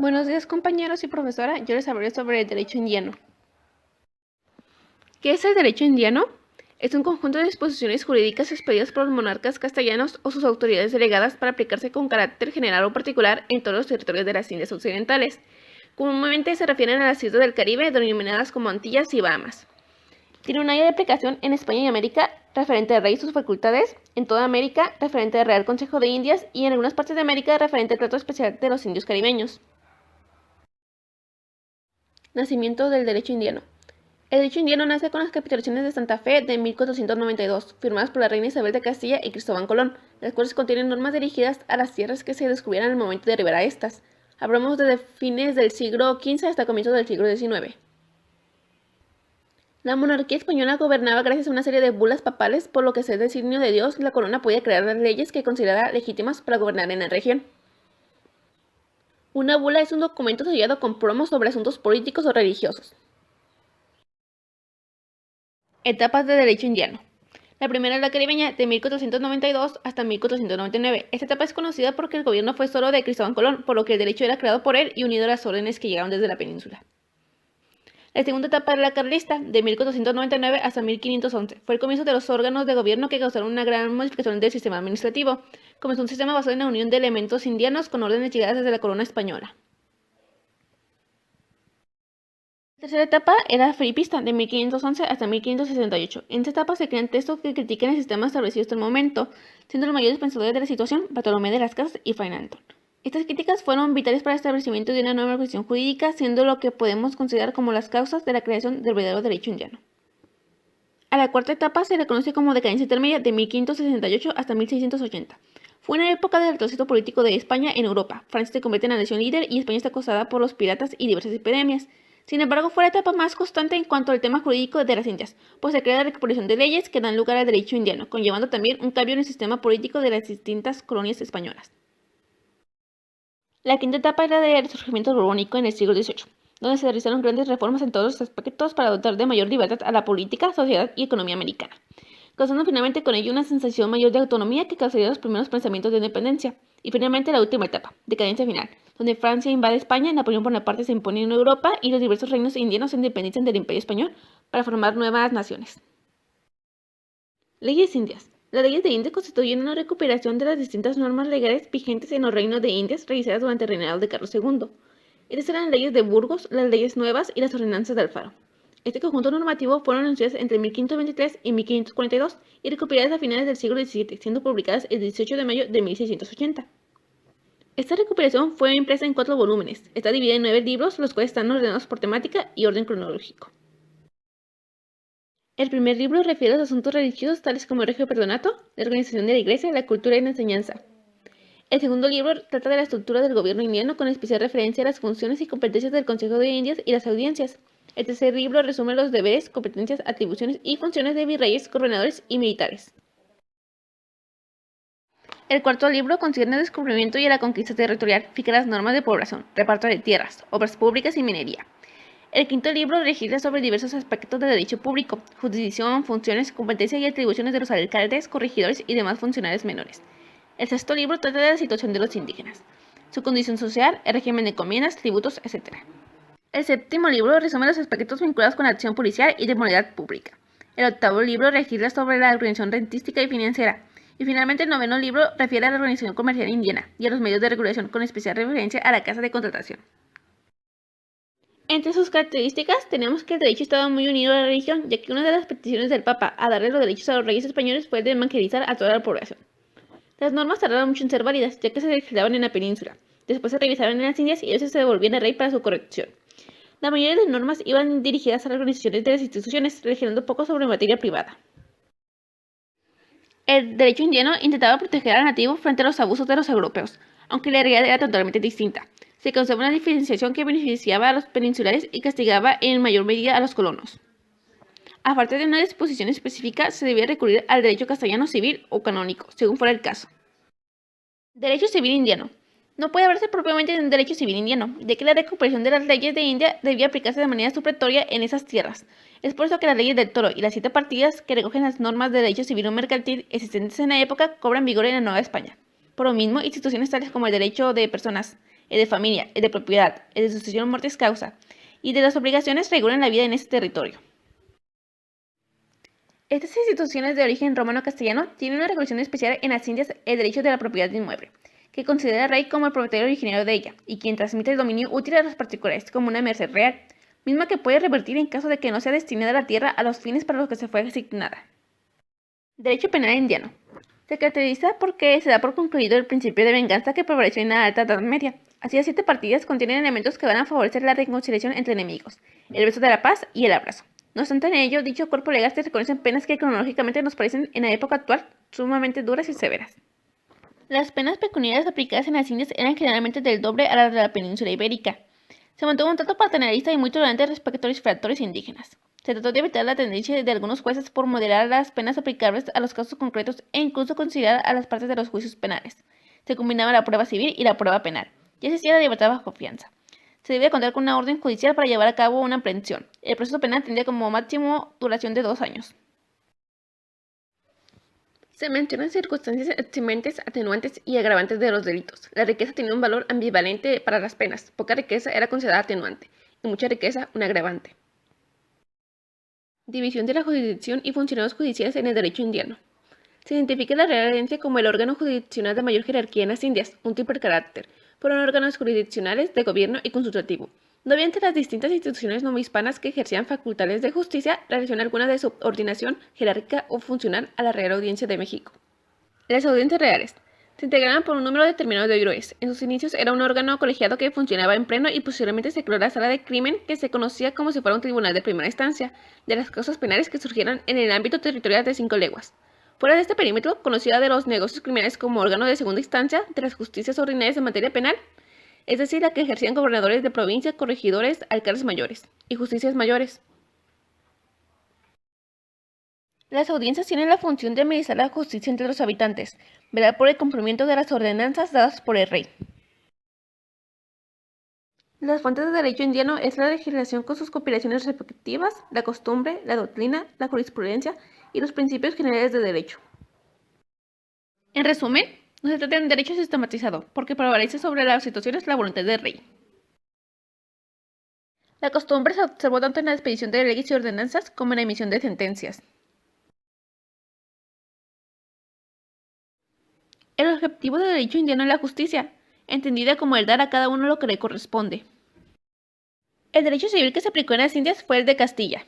Buenos días compañeros y profesora, yo les hablaré sobre el derecho indiano. ¿Qué es el derecho indiano? Es un conjunto de disposiciones jurídicas expedidas por los monarcas castellanos o sus autoridades delegadas para aplicarse con carácter general o particular en todos los territorios de las Indias Occidentales. Comúnmente se refieren a las islas del Caribe, denominadas como Antillas y Bahamas. Tiene un área de aplicación en España y América, referente al rey y sus facultades, en toda América, referente al Real Consejo de Indias, y en algunas partes de América, referente al trato especial de los indios caribeños. Nacimiento del derecho indiano. El derecho indiano nace con las capitulaciones de Santa Fe de 1492, firmadas por la reina Isabel de Castilla y Cristóbal Colón, las cuales contienen normas dirigidas a las tierras que se descubrieran en el momento de arribar a estas. Hablamos desde fines del siglo XV hasta comienzos del siglo XIX. La monarquía española gobernaba gracias a una serie de bulas papales, por lo que ser designio de Dios, la corona podía crear las leyes que considerara legítimas para gobernar en la región. Una bula es un documento sellado con promos sobre asuntos políticos o religiosos. Etapas de derecho indiano. La primera es la caribeña, de 1492 hasta 1499. Esta etapa es conocida porque el gobierno fue solo de Cristóbal Colón, por lo que el derecho era creado por él y unido a las órdenes que llegaban desde la península. La segunda etapa es la carlista, de 1499 hasta 1511. Fue el comienzo de los órganos de gobierno que causaron una gran modificación del sistema administrativo. Comenzó un sistema basado en la unión de elementos indianos con órdenes llegadas desde la corona española. La tercera etapa era felipista, de 1511 hasta 1568. En esta etapa se crean textos que critican el sistema establecido hasta el momento, siendo los mayores pensadores de la situación Bartolomé de las Casas y Fray Antón. Estas críticas fueron vitales para el establecimiento de una nueva organización jurídica, siendo lo que podemos considerar como las causas de la creación del verdadero derecho indiano. A la cuarta etapa se le conoce como decadencia intermedia, de 1568 hasta 1680. Fue una época del retroceso político de España en Europa. Francia se convierte en la nación líder y España está acosada por los piratas y diversas epidemias. Sin embargo, fue la etapa más constante en cuanto al tema jurídico de las Indias, pues se crea la recopilación de leyes que dan lugar al derecho indiano, conllevando también un cambio en el sistema político de las distintas colonias españolas. La quinta etapa era del resurgimiento borbónico en el siglo XVIII, donde se realizaron grandes reformas en todos los aspectos para dotar de mayor libertad a la política, sociedad y economía americana, causando finalmente con ello una sensación mayor de autonomía que causaría los primeros pensamientos de independencia. Y finalmente la última etapa, decadencia final, donde Francia invade España, Napoleón por una parte se impone en Europa y los diversos reinos indianos se independizan del Imperio Español para formar nuevas naciones. Leyes indias. Las leyes de India constituyen una recuperación de las distintas normas legales vigentes en los reinos de Indias realizadas durante el reinado de Carlos II. Estas eran las leyes de Burgos, las leyes nuevas y las ordenanzas de Alfaro. Este conjunto normativo fueron anunciadas entre 1523 y 1542 y recuperadas a finales del siglo XVII, siendo publicadas el 18 de mayo de 1680. Esta recuperación fue impresa en 4 volúmenes. Está dividida en 9 libros, los cuales están ordenados por temática y orden cronológico. El primer libro refiere a los asuntos religiosos tales como el regio perdonato, la organización de la iglesia, la cultura y la enseñanza. El segundo libro trata de la estructura del gobierno indiano con especial referencia a las funciones y competencias del Consejo de Indias y las audiencias. El tercer libro resume los deberes, competencias, atribuciones y funciones de virreyes, gobernadores y militares. El cuarto libro concierne el descubrimiento y a la conquista territorial, fija las normas de población, reparto de tierras, obras públicas y minería. El quinto libro legisla sobre diversos aspectos del derecho público, jurisdicción, funciones, competencias y atribuciones de los alcaldes, corregidores y demás funcionarios menores. El sexto libro trata de la situación de los indígenas, su condición social, el régimen de encomiendas, tributos, etc. El séptimo libro resume los aspectos vinculados con la acción policial y de moralidad pública. El octavo libro legisla sobre la organización rentística y financiera. Y finalmente el noveno libro refiere a la organización comercial indiana y a los medios de regulación con especial referencia a la casa de contratación. Entre sus características tenemos que el derecho estaba muy unido a la religión, ya que una de las peticiones del Papa a darle los derechos a los reyes españoles fue de evangelizar a toda la población. Las normas tardaron mucho en ser válidas, ya que se legislaban en la península, después se revisaron en las Indias y a veces se devolvían al rey para su corrección. La mayoría de las normas iban dirigidas a las organizaciones de las instituciones, legislando poco sobre materia privada. El derecho indiano intentaba proteger al nativo frente a los abusos de los europeos, aunque la realidad era totalmente distinta. Se causaba una diferenciación que beneficiaba a los peninsulares y castigaba en mayor medida a los colonos. A falta de una disposición específica, se debía recurrir al derecho castellano civil o canónico, según fuera el caso. Derecho civil indiano. No puede hablarse propiamente de un derecho civil indiano, ya que la recuperación de las leyes de India debía aplicarse de manera supletoria en esas tierras. Es por eso que las leyes del Toro y las 7 partidas, que recogen las normas de derecho civil o mercantil existentes en la época, cobran vigor en la Nueva España. Por lo mismo, instituciones tales como el derecho de personas, el de familia, el de propiedad, el de sucesión mortis causa, y de las obligaciones regulan la vida en ese territorio. Estas instituciones de origen romano-castellano tienen una regulación especial en las Indias el derecho de la propiedad de inmueble, que considera al rey como el propietario originario de ella y quien transmite el dominio útil a los particulares como una merced real, misma que puede revertir en caso de que no sea destinada la tierra a los fines para los que se fue asignada. Derecho penal indiano. Se caracteriza porque se da por concluido el principio de venganza que prevaleció en la Alta Edad Media. Así, las 7 partidas contienen elementos que van a favorecer la reconciliación entre enemigos, el beso de la paz y el abrazo. No obstante en ello, dicho cuerpo legal se reconocen penas que cronológicamente nos parecen en la época actual sumamente duras y severas. Las penas pecuniarias aplicadas en las Indias eran generalmente del doble a las de la península ibérica. Se mantuvo un trato paternalista y muy tolerante respecto a los infractores indígenas. Se trató de evitar la tendencia de algunos jueces por moderar las penas aplicables a los casos concretos e incluso considerar a las partes de los juicios penales. Se combinaba la prueba civil y la prueba penal, y existía la libertad bajo fianza. Se debía contar con una orden judicial para llevar a cabo una aprehensión. El proceso penal tendría como máximo duración de 2 años. Se mencionan circunstancias eximentes, atenuantes y agravantes de los delitos. La riqueza tenía un valor ambivalente para las penas. Poca riqueza era considerada atenuante y mucha riqueza un agravante. División de la jurisdicción y funcionarios judiciales en el derecho indiano. Se identifica la Real Audiencia como el órgano jurisdiccional de mayor jerarquía en las Indias, un triple carácter. Fueron órganos jurisdiccionales, de gobierno y consultativo. No obstante, las distintas instituciones no hispanas que ejercían facultades de justicia realizaron alguna de subordinación jerárquica o funcional a la Real Audiencia de México. Las audiencias reales se integraban por un número determinado de jueces. En sus inicios era un órgano colegiado que funcionaba en pleno y posteriormente se creó la sala de crimen que se conocía como si fuera un tribunal de primera instancia de las causas penales que surgieran en el ámbito territorial de 5 leguas. Fuera de este perímetro, conocida de los negocios criminales como órgano de segunda instancia de las justicias ordinarias en materia penal, es decir, la que ejercían gobernadores de provincia, corregidores, alcaldes mayores y justicias mayores. Las audiencias tienen la función de administrar la justicia entre los habitantes, velar por el cumplimiento de las ordenanzas dadas por el rey. Las fuentes de derecho indiano es la legislación con sus compilaciones respectivas, la costumbre, la doctrina, la jurisprudencia y los principios generales de derecho. En resumen, no se trata de un derecho sistematizado, porque prevalece sobre las situaciones la voluntad del rey. La costumbre se observó tanto en la expedición de leyes y ordenanzas como en la emisión de sentencias. El objetivo del derecho indiano es la justicia, entendida como el dar a cada uno lo que le corresponde. El derecho civil que se aplicó en las Indias fue el de Castilla.